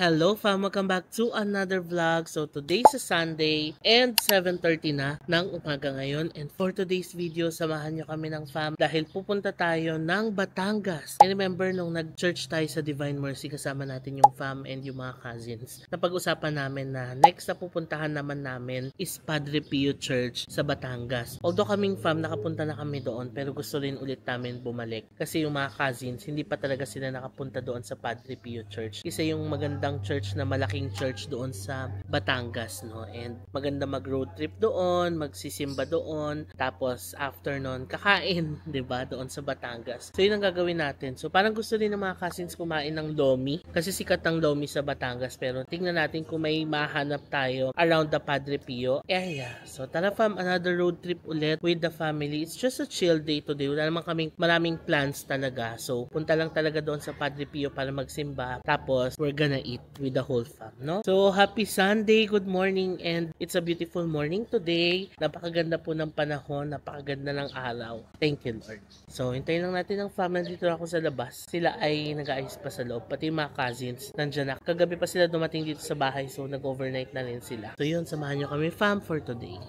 Hello fam! Welcome back to another vlog. So today's a Sunday and 7:30 na ng umaga ngayon. And for today's video, samahan nyo kami ng fam dahil pupunta tayo ng Batangas. I remember nung nag-church tayo sa Divine Mercy, kasama natin yung fam and yung mga cousins. Napag-usapan namin na next na pupuntahan naman namin is Padre Pio Church sa Batangas. Although kaming fam nakapunta na kami doon, pero gusto rin ulit namin bumalik. Kasi yung mga cousins, hindi pa talaga sila nakapunta doon sa Padre Pio Church. Kasi yung magandang church na malaking church doon sa Batangas, no? And maganda mag-road trip doon, magsisimba doon, tapos after nun, kakain, 'di ba, doon sa Batangas. So yun ang gagawin natin. So parang gusto din ng mga cousins kumain ng lomi, kasi sikat ang lomi sa Batangas, pero tingnan natin kung may mahanap tayo around the Padre Pio area. So tara fam, another road trip ulit with the family. It's just a chill day today. Wala naman kaming maraming plans talaga. So punta lang talaga doon sa Padre Pio para magsimba, tapos we're gonna eat with the whole fam, no? So happy Sunday, good morning, and it's a beautiful morning today. Napakaganda po ng panahon, napakaganda ng araw. Thank you Lord. So hintayin lang natin ang fam. Nandito ako sa labas. Sila ay nag-aayos pa sa loob, pati yung mga cousins nandiyan na. Kagabi pa sila dumating dito sa bahay, so nag-overnight na rin sila. So yun, samahan nyo kami fam for today.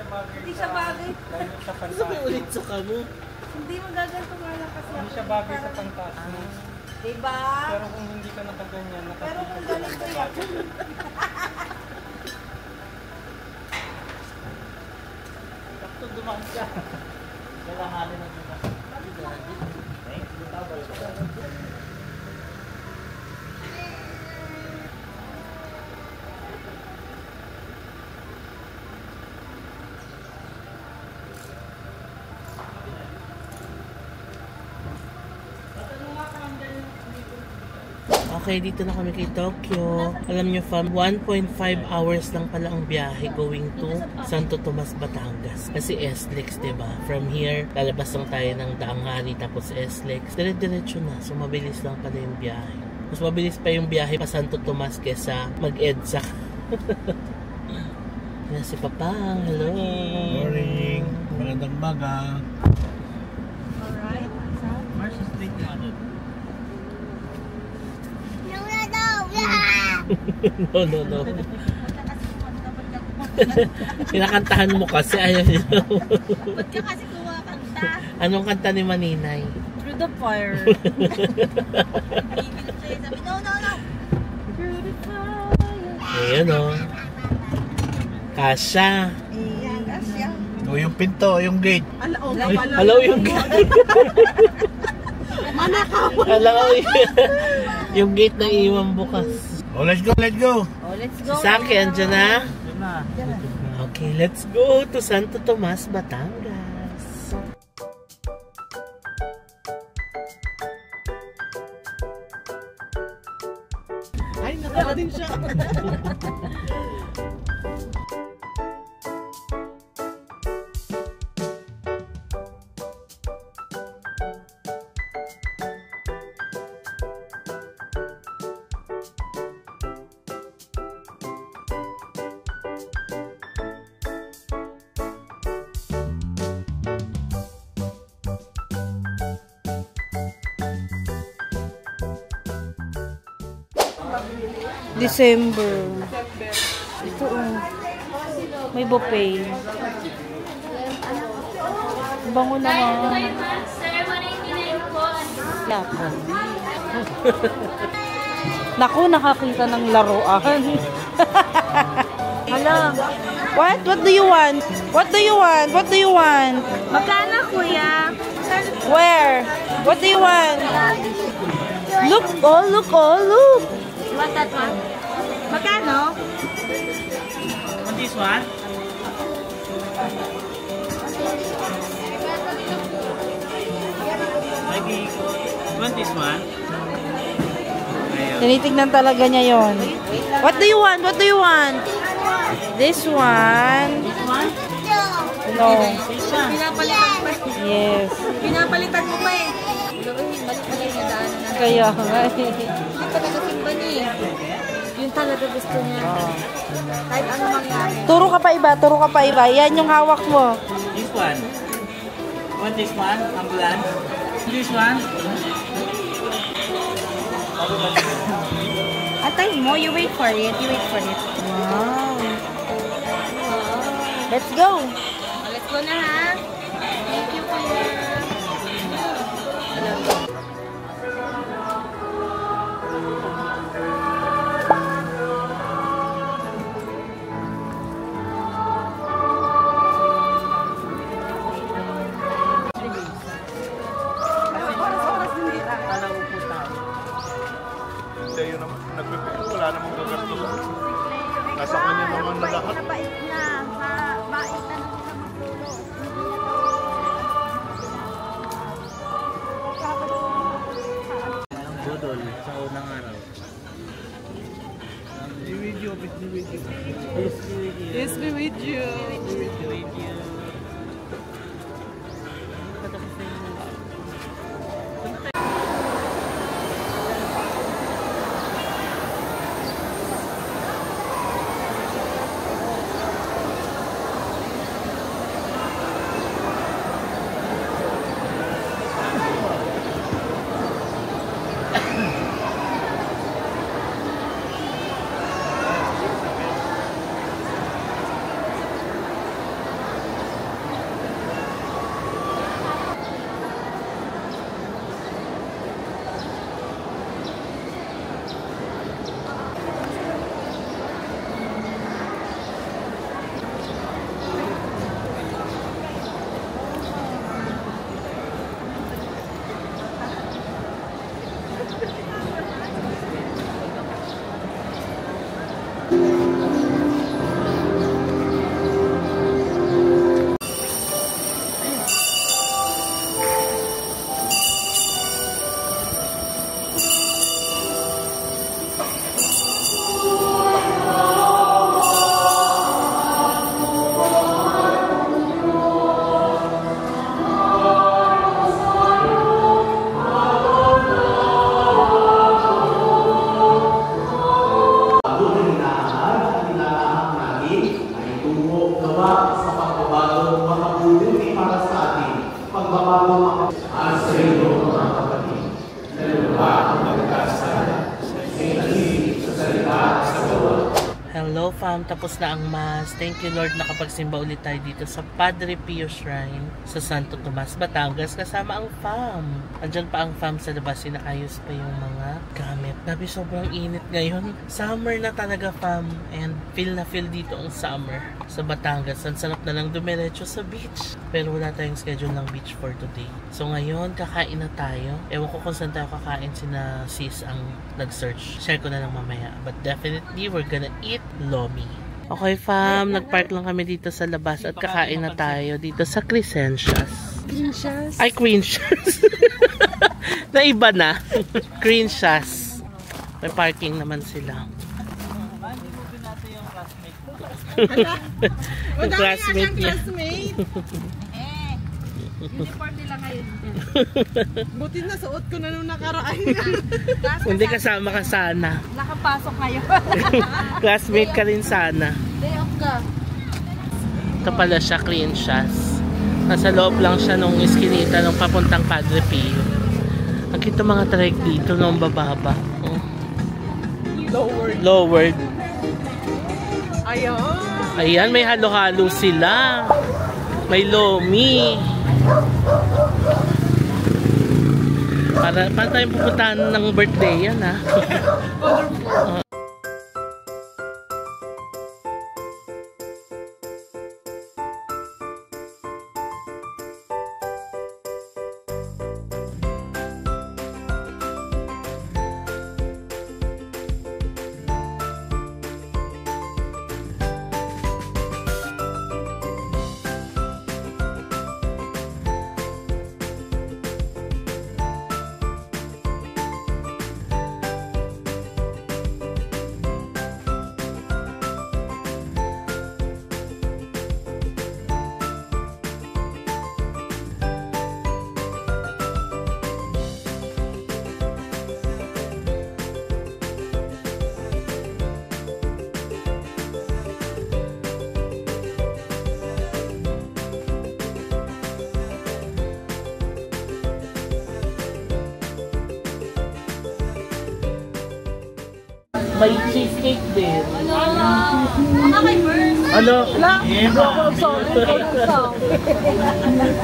Hindi siya bagay. Gusto mo ulit suka mo? Hindi magaganto nga lang kasi. Hindi siya bagay sa pantas mo. Diba? Pero kung hindi ka nakaganyan, Pero kung ganito yan. Sakto dumaan siya. Lalahali na dito. Okay, dito na kami kay Tokyo. Alam nyo fam, 1.5 hours lang pala ang biyahe going to Santo Tomas, Batangas. Kasi SLEX, diba? From here, lalabas lang tayo ng Daanghari, tapos SLEX. Dire-diretso na. So, mabilis lang pala yung biyahe. Mas mabilis pa yung biyahe pa Santo Tomas kesa mag-EDSA. Yan si Papang. Hello! Morning! Magandang umaga! Alright. Marcia Street na ano? No. Kinakantahan mo kasi. Ayaw niyo. Ba't ka kasi kumakanta? Anong kanta ni Maninay? Through the fire. Sabi, no. Through the fire. Ayan o. Kasha. Ayan, kasya. O yung pinto, yung gate. Hello yung gate. Hello yung gate na iwan bukas. Oh, let's go! Oh, let's go. Si Saki, andyan na? Yun na. Okay, let's go to Santo Tomas, Batangas. Ay, nakala din siya. December. Ito may buffet. Bango naman. Naku, nakakita ng laruan. Hala. What? What do you want? What do you want? Magkano kuya? Where? What do you want? Look. You want that one? Magkano? On this one? Maybe you want this one? Tinitignan talaga niya yon. What do you want? This one? This one? No. This one? Pinapalitan pa. Yes. Pinapalitan mo pa eh. Balik pala yung daan na. Kaya nga. Hindi pa nagasimba niya eh. Yung talaga talaga gusto niya. Kahit ano mangyari. Turo ka pa iba, turo ka pa iba. Yan yung hawak mo. This one. Want this one? Ambulance. This one. Antayin mo, you wait for it. You wait for it. Wow. Let's go. Let's go na ha. Thank you, kuya. Sa'yo naman, wala namang gagastos. Nasa kanya naman na lahat. Mabait na. Mabait na nung sa magtulong. Budol sa unang araw. Yes, be with you. Hello fam, tapos na ang Mass. Thank you Lord, nakapagsimba ulit tayo dito sa Padre Pio Shrine sa Santo Tomas, Batangas, kasama ang fam. Andyan pa ang fam sa labas, sinakayos pa yung mga gamit. Nabi, sobrang init ngayon. Summer na talaga fam, and feel na feel dito ang summer sa Batangas. Ang sarap na lang dumiretso sa beach, pero wala tayong schedule ng beach for today. So ngayon, kakain na tayo. Ewan ko kung saan tayo kakain, sina sis ang nag-search. Share ko na lang mamaya. But definitely, we're gonna eat lomi. Okay fam, nagpark lang kami dito sa labas at kakain na tayo dito sa Crescentias. Ay, Crescentias. Na iba na. Crescentias. May parking naman sila. Yung classmate niya. Uniform nila ngayon. Buti na suot ko na nung nakaraan. Hindi kasama ka sana. Nakapasok ngayon. Classmate ka rin sana. Day off ka. Ito pala siya, Crescentias. Nasa loob lang siya nung iskinita nung papuntang Padre Pio. Ang kita mga trike dito nung bababa. Oh. Lowered. Ayan, may halo-halo sila. May lomi. Para tayong pupuntahan ng birthday yan, ha? May cheesecake din. Baka kay Burst. Ano?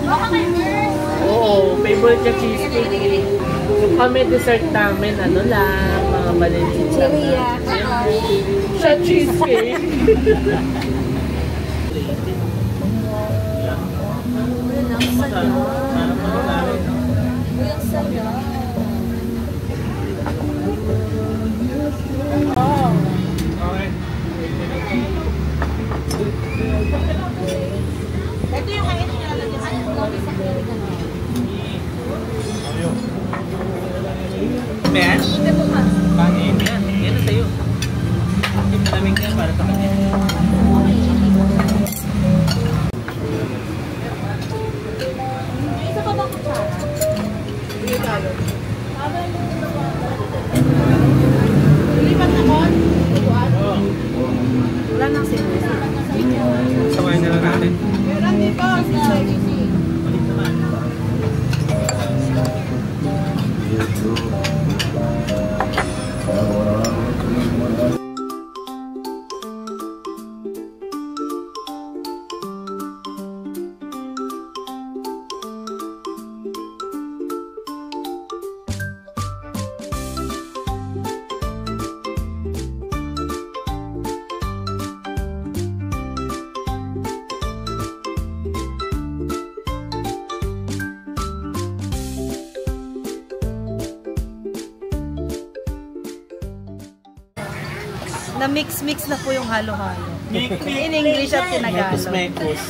Baka kay Burst. Oo, favorite niya cheesecake. So kami dessert namin, ano lang, mga maliliit lang. Siya cheesecake. Ito yung kain niya lalagyan. Ben? Pangin yan. Yan na sa'yo. Hindi malamig yan para sa kanya. Isa pa ba kutsara? Lipat na ko? Wala nang sila. Sawayin na lang natin. Meron dito sa legacy. Balik naman. Na mix-mix na po yung halo-halo. In English at Tinagalog. Mekos.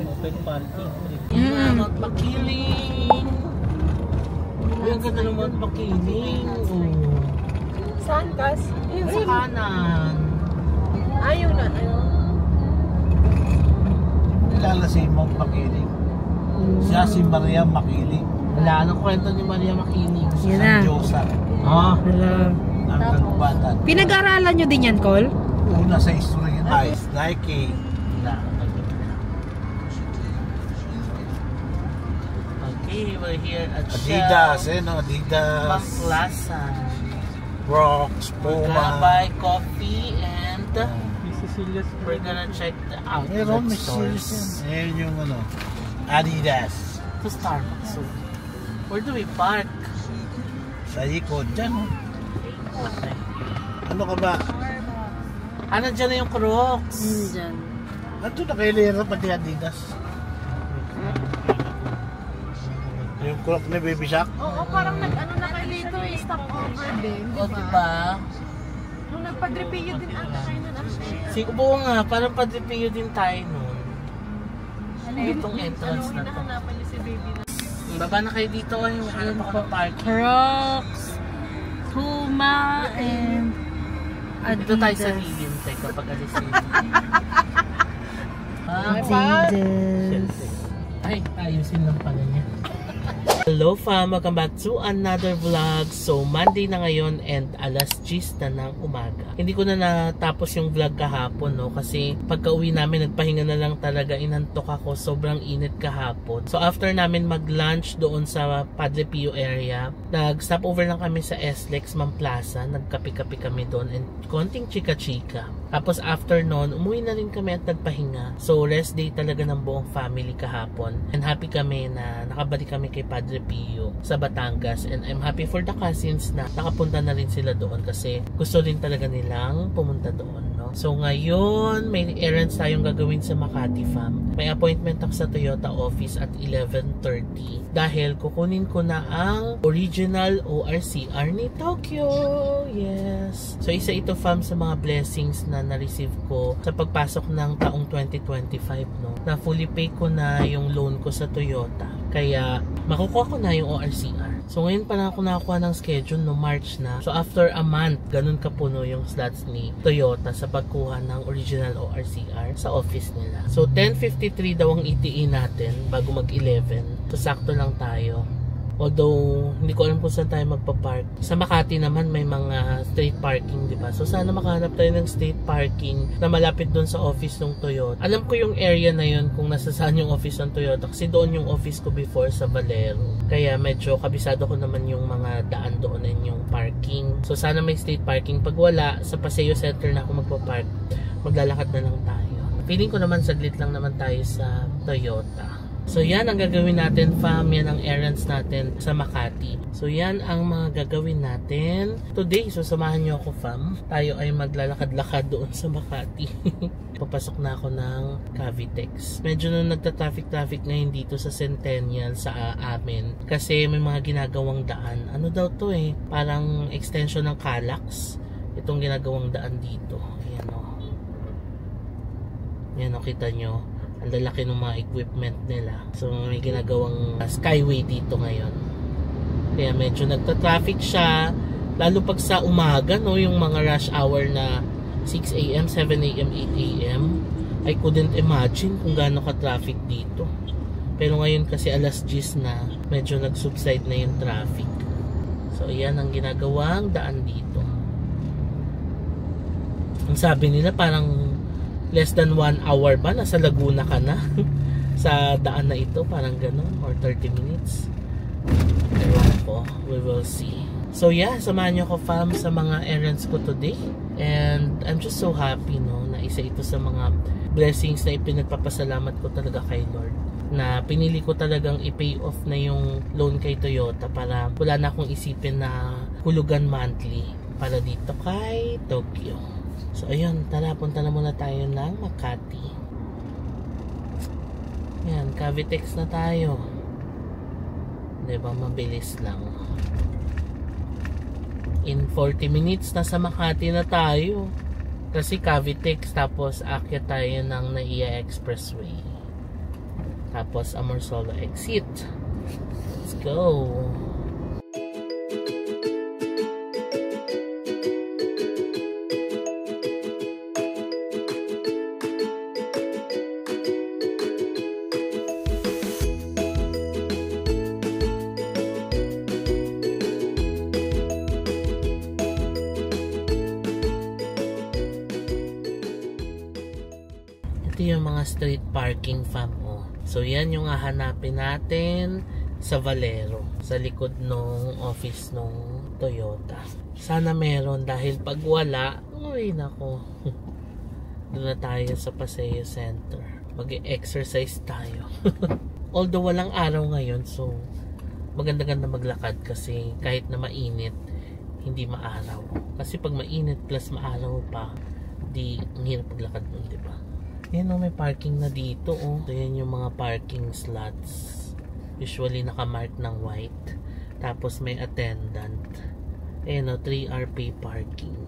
Open parking. Mount Makiling. Ay, ang ganda ng Mount Makiling. Saan, Kas? Ayun sa kanan. Ayaw na. Kilala si Mount Makiling. Siya si Maria Makiling. Wala, anong kwento ni Maria Makiling? Yan na. Diyosa Ah, ng kagubatan. Pinag-aralan nyo din yan, Col? Una sa history ay Nike. okay, we're here at Adidas, Shell, Adidas. Plaza. Crocs, We're gonna Puma. buy coffee and we're gonna check the Meron, outlet may stores. series yan. Ayan yung Adidas. To Starbucks. So, where do we park? Sa ikot. Diyan. Okay. Ano ka ba? Ah, nandiyan na yung Crocs. Diyan. Ito na kay Lera pati Adidas. Yung Crocs na Baby Shark. Oo, parang nag-ano na kayo dito eh. Stop over din. O, diba? Nung nagpa-repeal din ata kayo nun. Sige po nga, parang padipinyo din tayo nun. Itong entrance na to. Hinahanapin niyo si baby na. Baba na kayo dito. Ayun pa park. Crocs, Puma, and Dito tayo sa lilim. Teka, pag alis dito. Adidas. Ay, ayusin lang pala niya. Hello fam, welcome back to another vlog. So Monday na ngayon and alas 10 na ng umaga. Hindi ko na natapos yung vlog kahapon, no, kasi pagka uwi namin nagpahinga na lang talaga, inantok ako, sobrang init kahapon. So after namin mag lunch doon sa Padre Pio area, nag stop over lang kami sa SLEX Plaza, nagkape-kape kami doon and konting chika-chika. Tapos after noon, umuwi na rin kami at nagpahinga. So rest day talaga ng buong family kahapon. And happy kami na nakabalik kami kay Padre Pio sa Batangas. And I'm happy for the cousins na nakapunta na rin sila doon kasi gusto rin talaga nilang pumunta doon, no? So ngayon, may errands tayong gagawin sa Makati fam. May appointment ako sa Toyota office at 11:30 dahil kukunin ko na ang original ORCR ni Tokyo. Yes. So isa ito fam sa mga blessings na na-receive ko sa pagpasok ng taong 2025, no? Na fully pay ko na yung loan ko sa Toyota. Kaya makukuha ko na yung ORCR. So ngayon pa na ako nakakuha ng schedule, no, March na. So after a month, ganun kapuno yung slots ni Toyota sa pagkuha ng original ORCR sa office nila. So 10:53 daw ang ETA natin bago mag 11. So sakto lang tayo. Although, hindi ko alam kung saan tayo magpa-park. Sa Makati naman may mga street parking, di ba? So, sana makahanap tayo ng street parking na malapit doon sa office ng Toyota. Alam ko yung area na yun kung nasa saan yung office ng Toyota kasi doon yung office ko before sa Valero. Kaya medyo kabisado ko naman yung mga daan doon yung parking. So, sana may street parking. Pag wala, sa Paseo Center na ako magpa-park, maglalakad na lang tayo. Feeling ko naman saglit lang naman tayo sa Toyota. So yan ang gagawin natin fam, yan ang errands natin sa Makati. So yan ang mga gagawin natin today. So samahan nyo ako fam. Tayo ay maglalakad-lakad doon sa Makati. Papasok na ako ng Cavitex. Medyo nung nagta-traffic ngayon dito sa Centennial sa amin. Kasi may mga ginagawang daan. Ano daw to parang extension ng Calax. Itong ginagawang daan dito. Ayan o. Ayan o, kita nyo. Ang lalaki ng mga equipment nila. So may ginagawang skyway dito ngayon. Kaya medyo nagta-traffic siya. Lalo pag sa umaga, no, yung mga rush hour na 6 AM, 7 AM, 8 AM. I couldn't imagine kung gaano ka-traffic dito. Pero ngayon kasi alas 10 na, medyo nag-subside na yung traffic. So ayan ang ginagawang daan dito. Ang sabi nila parang less than 1 hour ba? Nasa Laguna ka na sa daan na ito, parang ganun, or 30 minutes. Ewan ko, we will see. So yeah, samahan nyo ko fam sa mga errands ko today. And I'm just so happy, no, na isa ito sa mga blessings na ipinagpapasalamat ko talaga kay Lord. Na pinili ko talagang i-pay off na yung loan kay Toyota para wala na akong isipin na hulugan monthly para dito kay Tokyo. So ayun, tara, punta na muna tayo ng Makati. Yan, Cavitex na tayo. Diba, mabilis lang. In 40 minutes, nasa Makati na tayo. Kasi Cavitex, tapos aakyat tayo ng NAIA Expressway. Tapos Amorsolo exit. Let's go! Ito yung mga street parking fam. So yan yung hahanapin natin sa Valero, sa likod ng office ng Toyota. Sana meron dahil pag wala, uy nako. Doon na tayo sa Paseo Center. Mag-exercise tayo. Although walang araw ngayon, so maganda-ganda maglakad kasi kahit na mainit, hindi maaraw. Kasi pag mainit plus maaraw pa, di ang hirap maglakad nun, di ba? Yan may parking na dito So yan yung mga parking slots. Usually nakamark ng white. Tapos may attendant. Ayan 3 Rp parking.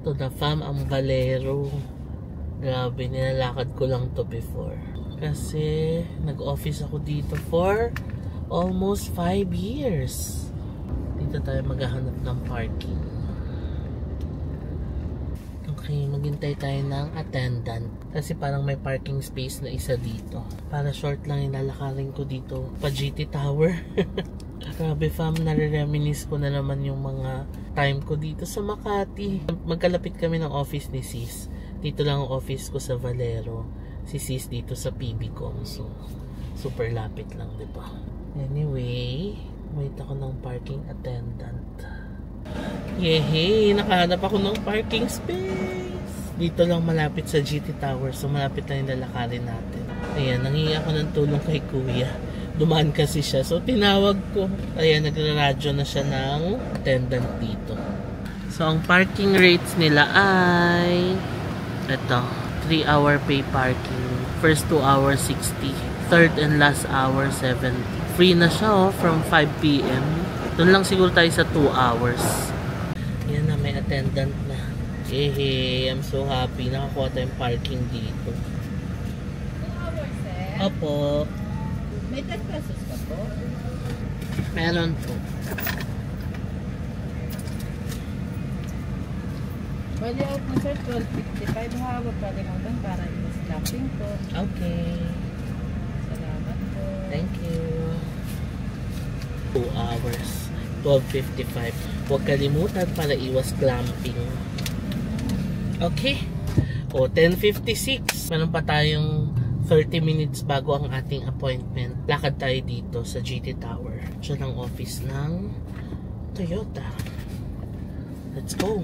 To the fam, ang Valero. Grabe, nilalakad ko lang to before. Kasi nag-office ako dito for almost 5 years. Dito tayo maghahanap ng parking. Okay, maghintay tayo ng attendant. Kasi parang may parking space na isa dito. Para short lang ilalakarin ko dito pa GT Tower. Grabe fam, nare-reminisce ko na naman yung mga time ko dito sa Makati. Magkalapit kami ng office ni Sis. Dito lang ang office ko sa Valero. Si Sis dito sa PBCom. So, super lapit lang, diba? Anyway, wait ako ng parking attendant. Yehey! Nakahanap ako ng parking space! Dito lang malapit sa GT Tower. So, malapit lang yung lalakarin natin. Ayan, nangingi ako ng tulong kay Kuya. Dumaan kasi siya. So, tinawag ko. Ayan, nagra-radyo na siya ng attendant dito. So, ang parking rates nila ay ito, 3-hour pay parking. First 2 hours, 60. Third and last hour, 70. Free na siya from 5 PM. Doon lang siguro tayo sa 2 hours. attendant na. Hehe, I'm so happy. Nakakuha tayong parking dito. Opo. May 10 pesos ka po? Meron po. Bali out mo sir, 12.55 ha. Huwag pwede mo doon para yung slapping po. Okay. Salamat po. Thank you. 2 hours. 12:55. Huwag kalimutan para iwas clamping. Okay. O, 10:56. Meron pa tayong 30 minutes bago ang ating appointment. Lakad tayo dito sa GT Tower. Diyan ang office ng Toyota. Let's go.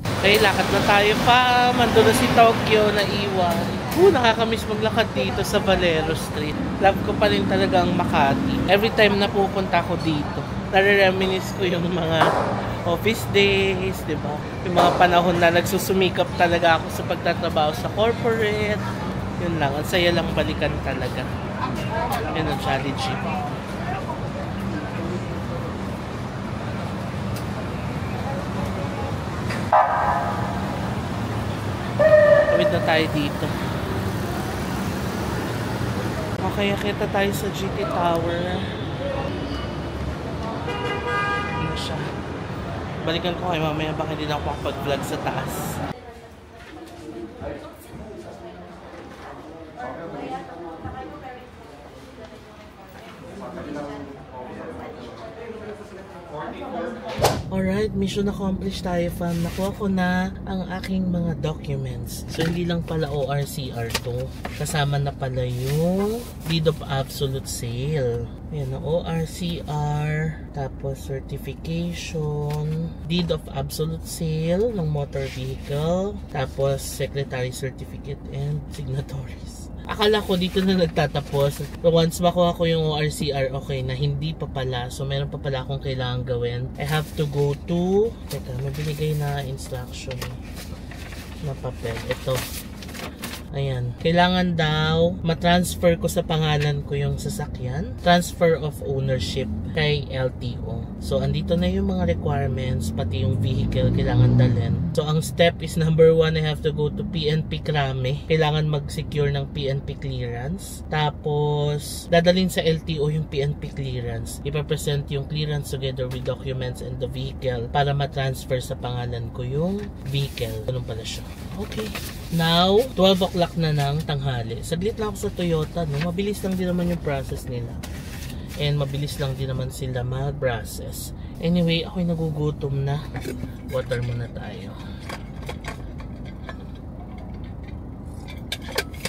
Okay, lakad na tayo pa. Mando na si Tokyo na iwan. Nakakamiss maglakad dito sa Valero Street. Love ko pa rin talaga ang Makati. Every time na pupunta ko dito, nare-reminisce ko yung mga office days, di ba? Yung mga panahon na nagsusumikap talaga ako sa pagtatrabaho sa corporate. Yun lang, ang saya lang balikan talaga. Yun ang challenge. Tawid na tayo dito. Okay, kita tayo sa GT Tower. Ano siya? Balikan ko kayo mamaya, baka hindi na ako makapag-vlog sa taas. Alright, mission accomplished tayo fam. Nakuha ko na ang aking mga documents. So hindi lang pala ORCR to. Kasama na pala yung Deed of Absolute Sale. Ayan, ORCR, tapos certification, Deed of Absolute Sale ng motor vehicle, tapos Secretary Certificate and signatories. Akala ko dito na nagtatapos. But once makuha ko yung ORCR, okay na, hindi pa pala. So meron pa pala akong kailangan gawin. I have to go to... Teka, may binigay na instruction na papel. Ito. Ayan. Kailangan daw matransfer ko sa pangalan ko yung sasakyan. Transfer of ownership kay LTO. So, andito na yung mga requirements, pati yung vehicle kailangan dalhin. So, ang step is number 1, I have to go to PNP Krame. Kailangan mag-secure ng PNP clearance. Tapos, dadalhin sa LTO yung PNP clearance. Ipapresent yung clearance together with documents and the vehicle para matransfer sa pangalan ko yung vehicle. Ganun pala siya. Okay. Now, 12 o'clock na ng tanghali. Saglit lang ako sa Toyota, no? Mabilis lang din naman yung process nila. And mabilis lang din naman sila mag-process. Anyway, ako'y nagugutom na. Water muna tayo.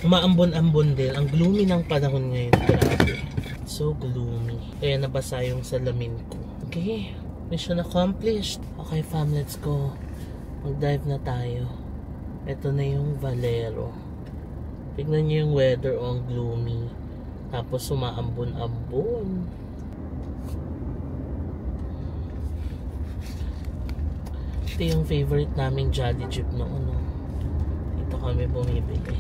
Umaambon-ambon din. Ang gloomy ng panahon ngayon. Grabe. So gloomy. Kaya nabasa yung salamin ko. Okay. Mission accomplished. Okay fam, let's go. Mag-dive na tayo. Ito na yung Valero. Tignan nyo yung weather, ang gloomy. Tapos sumaambon-ambon. Ito yung favorite naming Jolly Jeep noon. No? Dito kami bumibili.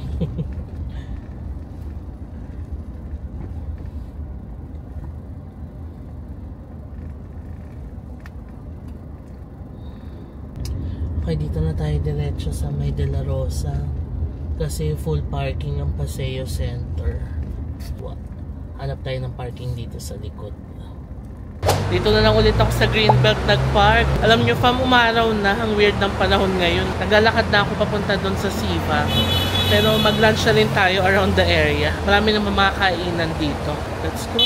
Okay, dito na tayo diretso sa May de la Rosa. Kasi full parking ang Paseo Center. Hanap tayo ng parking dito sa likod. Dito na lang ulit ako sa Greenbelt nagpark. Alam nyo fam, umaraw na. Ang weird ng panahon ngayon. Naglalakad na ako papunta doon sa Siva. Pero mag-lunch na rin tayo around the area. Marami naman mga kainan dito. Let's go!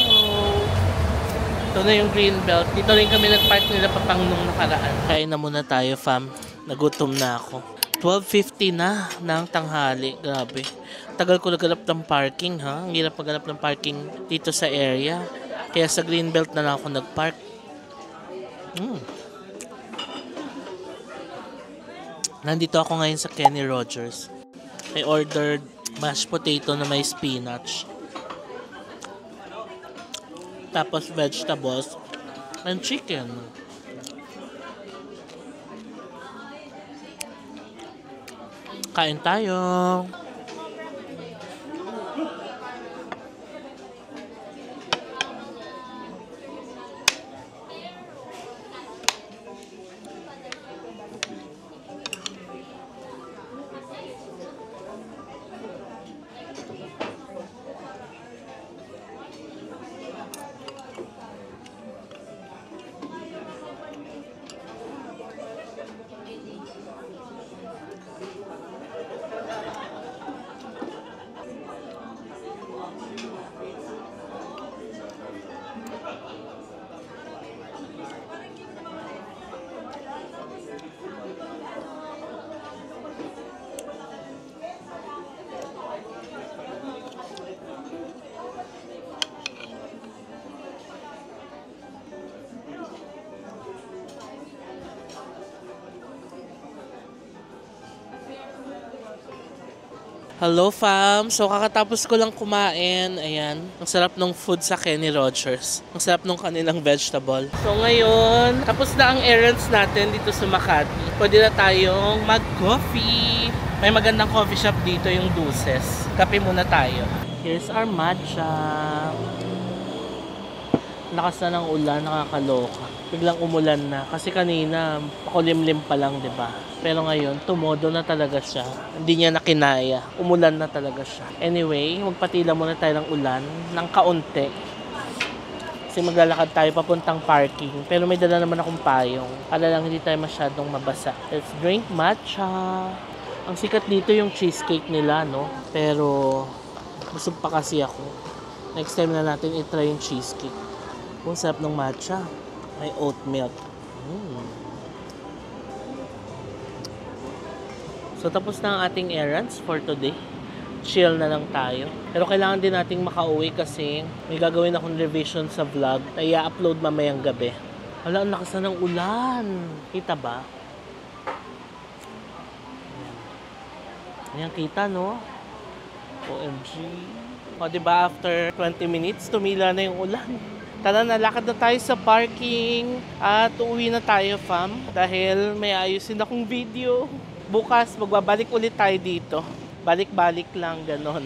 Ito na yung Greenbelt. Dito rin kami nagpark nila papang nung nakaraan. Kain na muna tayo fam. Nagutom na ako. 12:50 na ng tanghali. Grabe. Tagal ko naghanap ng parking ha. Ang hirap maghanap ng parking dito sa area. Kaya sa Greenbelt na lang ako nagpark. Nandito ako ngayon sa Kenny Rogers. I ordered mashed potato na may spinach. Tapos vegetables and chicken. Kain tayo. Hello fam! So kakatapos ko lang kumain. Ayan. Ang sarap ng food sa Kenny Rogers. Ang sarap ng kanilang vegetable. So ngayon, tapos na ang errands natin dito sa Makati. Pwede na tayong mag-coffee. May magandang coffee shop dito, yung Dulces. Kape muna tayo. Here's our matcha. Lakas na ng ulan, nakakaloka. Biglang umulan na. Kasi kanina, pakulimlim pa lang, di ba? Pero ngayon, tumodo na talaga siya. Hindi niya na kinaya. Umulan na talaga siya. Anyway, magpatila muna tayo ng ulan ng kaunti. Kasi maglalakad tayo papuntang parking. Pero may dala naman akong payong. Para lang hindi tayo masyadong mabasa. Let's drink matcha. Ang sikat dito yung cheesecake nila, no? Pero busog pa kasi ako. Next time na natin i-try yung cheesecake. Kung sarap ng matcha. May oat milk. So tapos na ang ating errands for today. Chill na lang tayo. Pero kailangan din nating makauwi kasi may gagawin akong revision sa vlog na i-upload mamayang gabi. Wala, ang lakas na ng ulan. Kita ba? Ayan, kita no? OMG. O diba after 20 minutes, tumila na yung ulan. Tara na, lakad na tayo sa parking at uuwi na tayo fam dahil may ayusin akong video. Bukas magbabalik ulit tayo dito. Balik-balik lang, ganon.